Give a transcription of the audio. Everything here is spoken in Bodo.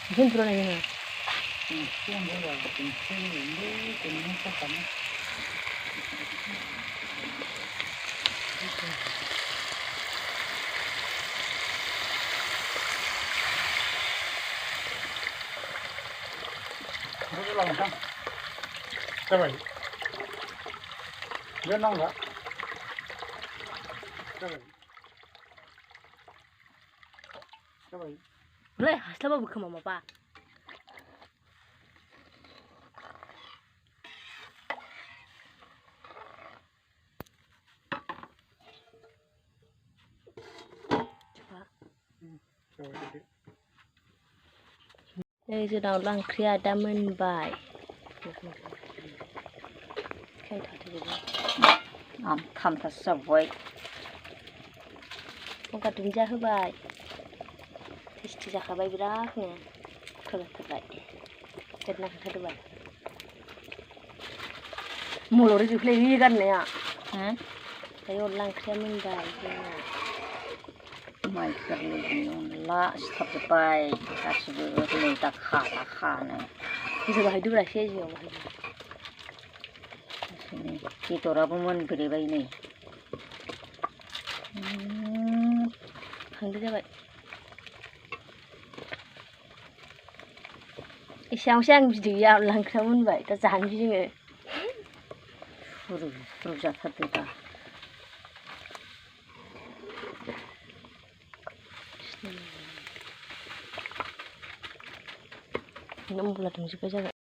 Mungkin turun aja nih. Langsung. Coba. Dia nggak? Coba. Coba. Boleh, hasilnya apa bukan mama pak? Coba. Đây giờ lang kria đã मोनबाय. थामथा जाबाय गंगार दुन्दिया होबाय टेस्टि जाखाबाय बिरादनो खोलाथारबाय देरना खोन्थादोबाय मल'रि जोख्लाय गारनाया दायो अनला ओंख्रिया मोनबाय माइ गोरलैनि अनला सिथाबजोब्बाय गासिबो हनै दा खाला खानो गोसो बाहायदोब्रा सेजियाव बाहायदो बेदराबो मोनब्रेबाय नै खांदो जाबाय एसेयावसो आं बिदैया अनला ओंख्रिया मोनबाय दा जानोसै जोङो सुरु सुरु जाथारदो दा नों मस्ला दुंजोब्बाय जाबाय